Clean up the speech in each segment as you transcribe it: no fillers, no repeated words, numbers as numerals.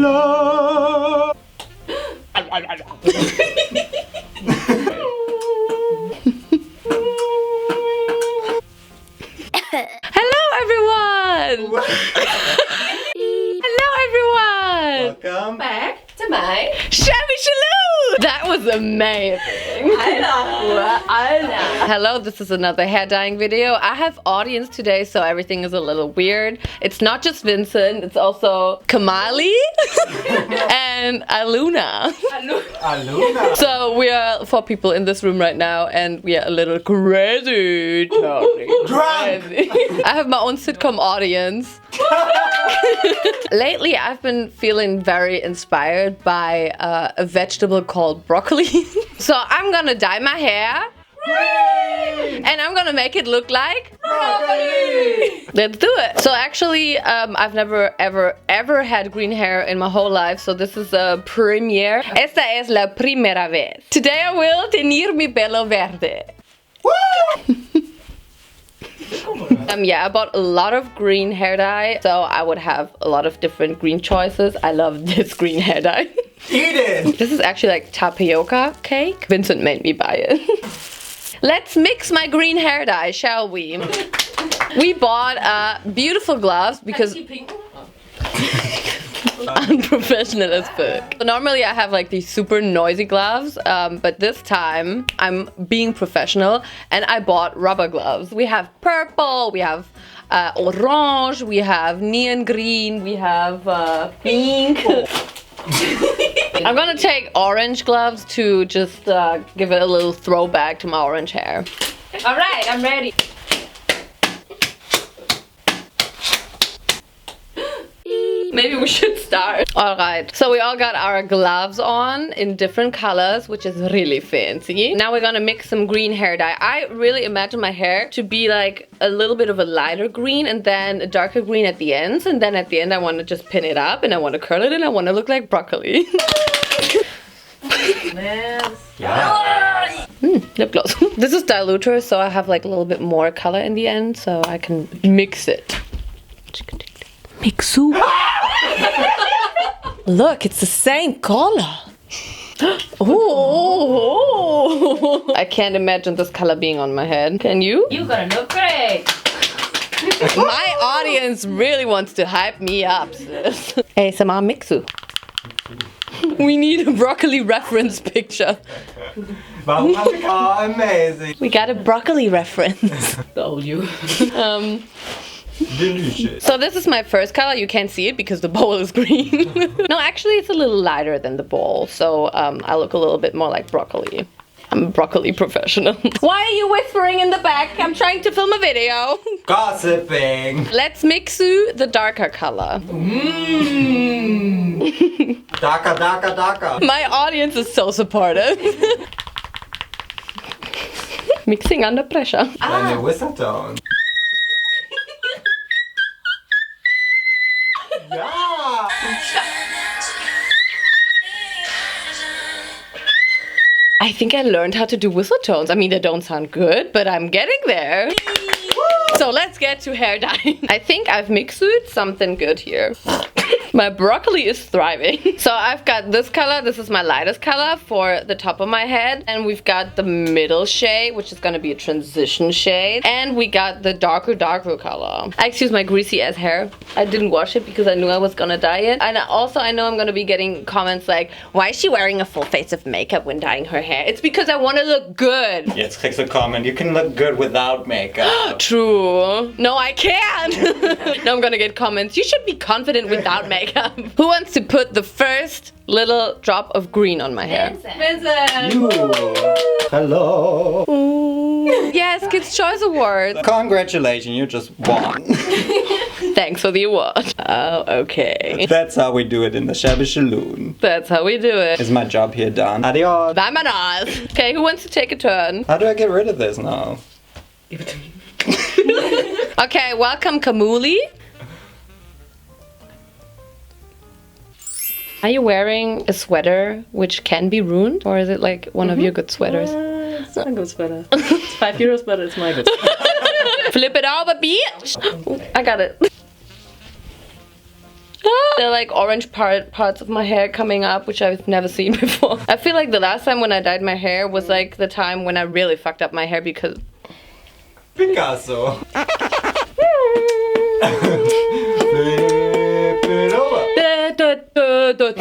Hello! Hello everyone! Hello everyone! Welcome Back to my Shabby Shaloo! That was amazing. Hello, this is another hair dyeing video. I have audience today, so everything is a little weird. It's not just Vincent, it's also Kamali and Aluna. Aluna. So we are 4 people in this room right now, and we are a little crazy. Drunk! I have my own sitcom audience. Lately, I've been feeling very inspired by a vegetable called broccoli. So I'm gonna dye my hair. And I'm gonna make it look like broccoli! Let's do it! So actually, I've never ever had green hair in my whole life, so this is a premiere. Esta es la primera vez. Today I will teñir mi pelo verde. Yeah, I bought a lot of green hair dye, so I would have a lot of different green choices. I love this green hair dye. Eat it! This is actually like tapioca cake. Vincent made me buy it. Let's mix my green hair dye, shall we? We bought beautiful gloves because unprofessional as fuck. So normally I have like these super noisy gloves, but this time I'm being professional and I bought rubber gloves. We have purple, we have orange, we have neon green, we have pink. I'm gonna take orange gloves to just give it a little throwback to my orange hair. Alright, I'm ready. Maybe we should start. Alright, so we all got our gloves on in different colors, which is really fancy. Now we're gonna mix some green hair dye. I really imagine my hair to be like a little bit of a lighter green and then a darker green at the ends. And then at the end I want to just pin it up and I want to curl it and I want to look like broccoli. Yeah. Lip gloss. This is diluter, so I have like a little bit more color in the end, so I can mix it. Mixu. Look, it's the same color. Oh, I can't imagine this color being on my head. Can you? You're gonna look great. My audience really wants to hype me up, sis. ASMR Mixu. We need a broccoli reference picture. Oh, amazing. We got a broccoli reference. Told you. Delicious. So this is my first color. You can't see it because the bowl is green. No, actually it's a little lighter than the bowl. So I look a little bit more like broccoli. I'm a broccoli professional. Why are you whispering in the back? I'm trying to film a video. Gossiping. Let's mix the darker color. Daka, daka, daka. My audience is so supportive. Mixing under pressure. And your whistle tone. Yeah. I think I learned how to do whistle tones. I mean, they don't sound good, but I'm getting there. So let's get to hair dye. I think I've mixed something good here. My broccoli is thriving. So I've got this color. This is my lightest color for the top of my head. And we've got the middle shade, which is gonna be a transition shade. And we got the darker color. Excuse my greasy ass hair. I didn't wash it because I knew I was gonna dye it. And also I know I'm gonna be getting comments like, why is she wearing a full face of makeup when dyeing her hair? It's because I wanna look good. Jetzt kriegst du comment. You can look good without makeup. True. No, I can't. Now I'm gonna get comments. You should be confident without makeup. Who wants to put the first little drop of green on my hair? Vincent. You. Hello. Yes, Kids' Choice Award. Congratulations, you just won. Thanks for the award. Oh, okay. That's how we do it in the Shabby Saloon. That's how we do it. Is my job here done? Adios. Vámonos. Okay, who wants to take a turn? How do I get rid of this now? Give it to me. Okay, welcome Kamuli. Are you wearing a sweater which can be ruined? Or is it like one of your good sweaters? It's not a good sweater. It's €5, but it's my good sweater. Flip it over, bitch! Ooh, I got it. Ah! There are like orange parts of my hair coming up, which I've never seen before. I feel like the last time when I dyed my hair was like the time when I really fucked up my hair because... Picasso.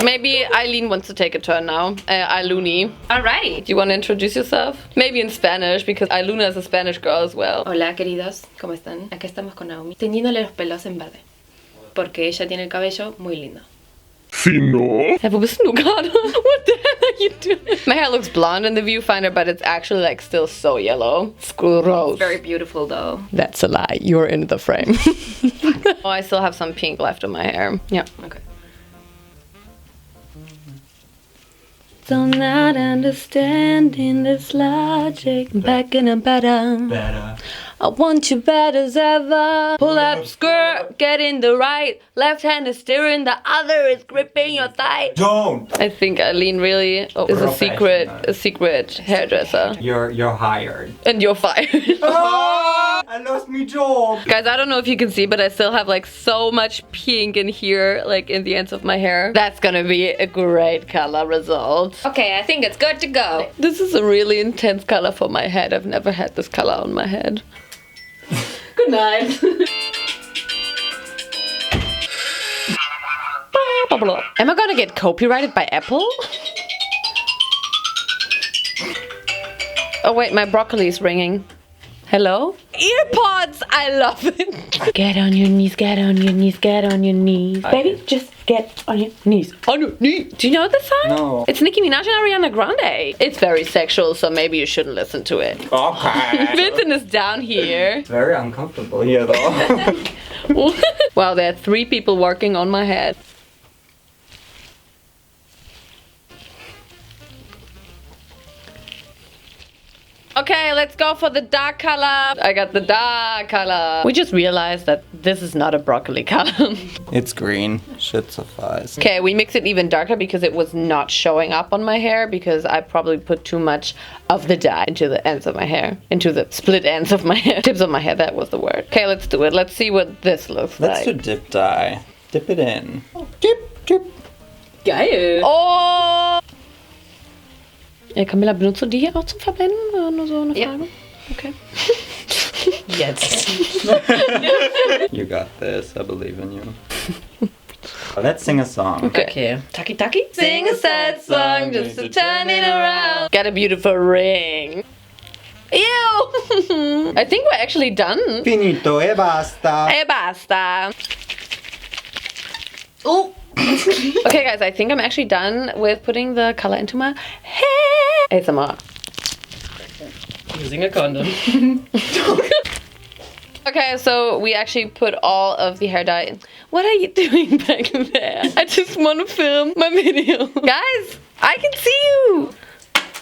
Maybe Eileen wants to take a turn now. Eilooni. Alright. Do you want to introduce yourself? Maybe in Spanish, because Eiluna is a Spanish girl as well. Hola queridos, ¿cómo están? Acá estamos con Naomi, teñiéndole los pelos en verde. Porque ella tiene el cabello muy lindo. Hey, wo bist denn du gerade? What the hell are you doing? My hair looks blonde in the viewfinder, but it's actually like still so yellow. It's gross. Very beautiful though. That's a lie. You're in the frame. Oh, I still have some pink left in my hair. Yeah. Okay. Still not understanding this logic. Back in a better. I want you bad as ever. Pull up skirt, get in the right. Left hand is steering, the other is gripping your thigh. Don't. I think Eileen really is a secret hairdresser. You're hired. And you're fired. I lost my job. Guys, I don't know if you can see, but I still have like so much pink in here, like in the ends of my hair. That's gonna be a great color result. Okay, I think it's good to go. This is a really intense color for my head. I've never had this color on my head. Good night. Am I gonna get copyrighted by Apple? Oh wait, my broccoli is ringing. Hello? Earpods! I love it. Get on your knees, get on your knees, get on your knees. Baby, just get on your knees. On your knees. Do you know this song? No. It's Nicki Minaj and Ariana Grande. It's very sexual, so maybe you shouldn't listen to it. Okay. Vincent is down here. Very uncomfortable here though. Wow, there are 3 people working on my head. Okay, let's go for the dark color. I got the dark color. We just realized that this is not a broccoli color. It's green. Should suffice. Okay, we mix it even darker because it was not showing up on my hair because I probably put too much of the dye into the ends of my hair. Into the split ends of my hair. Tips of my hair, that was the word. Okay, let's do it. Let's see what this looks Let's do like. dip dye. Dip it in. Dip, dip. Geil. Oh! Camilla, benutzt du die hier auch zum Verblenden? Oder nur so eine Frage? Okay. Jetzt. You got this. I believe in you. Let's sing a song. Okay. Taki taki. Sing a sad song just to turn it around. Got a beautiful ring. Ew! I think we're actually done. Finito e basta. E basta. Oh! Okay guys, I think I'm actually done with putting the color into my hair. ASMR. Using a condom. Okay, so we actually put all of the hair dye in. What are you doing back there? I just want to film my video. Guys, I can see you.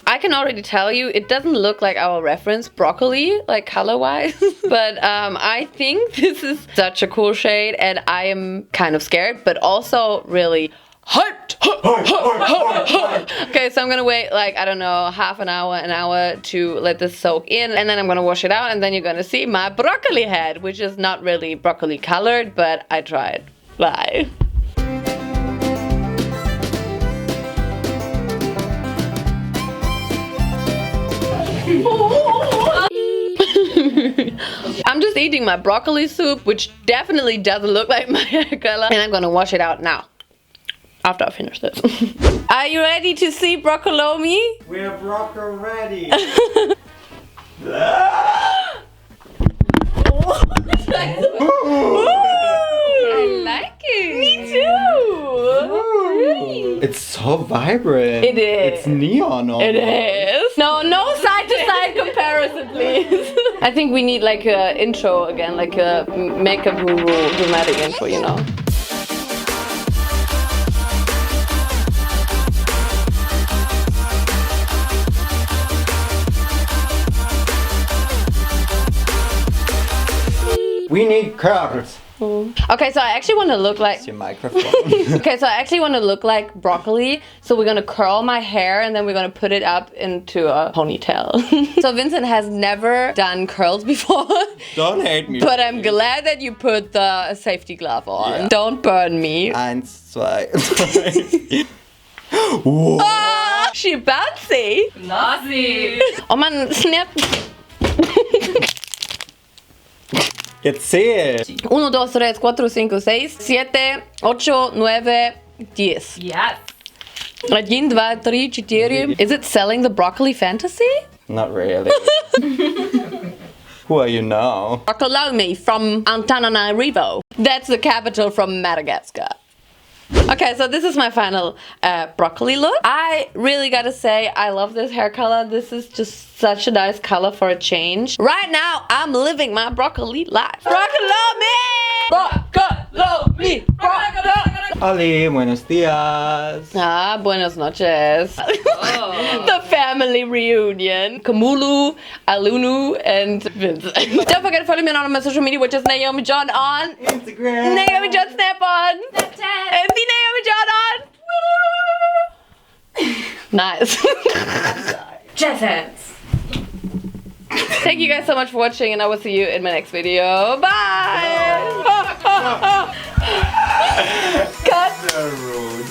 I can already tell you, it doesn't look like our reference broccoli, like color-wise. But I think this is such a cool shade and I am kind of scared, but also really hyped. Okay, so I'm gonna wait like, I don't know, half an hour to let this soak in. And then I'm gonna wash it out and then you're gonna see my broccoli head, which is not really broccoli colored, but I tried. Bye. I'm just eating my broccoli soup, which definitely doesn't look like my hair color. And I'm gonna wash it out now, after I finish this. Are you ready to see broccolomi? We're broccoli ready. I like it. Me too. It's so vibrant. It is. It's neon almost. It is. No side to side comparison, please. I think we need like a intro again, like a makeup guru dramatic intro, you know. We need carrots. Okay, so I actually want to look like... It's your microphone. Okay, so I actually want to look like broccoli. So we're gonna curl my hair and then we're gonna put it up into a ponytail. So Vincent has never done curls before. Don't hate me. But I'm glad that you put the safety glove on. Yeah. Don't burn me. 1, 2, 3. Whoa. Ah, she bouncy. Nazi! Oh man, snap. Jetzt zähl. 1, 2, 3, 4, 5, 6, 7, 8, 9, 10. Yes! 1, 2, 3, 4. Is it selling the broccoli fantasy? Not really. Who are you now? Broccolomi from Antananarivo. That's the capital from Madagascar. Okay, so this is my final broccoli look. I really gotta say, I love this hair color. This is just such a nice color for a change. Right now, I'm living my broccoli life. Broccolomi! Broccolomi! Broccolomi! Oli, buenos dias. Ah, buenos noches. The family reunion. Kamulu, Alunu, and Vincent. Don't forget to follow me on all of my social media, which is Naomijon on Instagram. Naomijon Snap on and the Naomijon on. Nice. Jazz hands! Thank you guys so much for watching, and I will see you in my next video. Bye. Cut. So rude.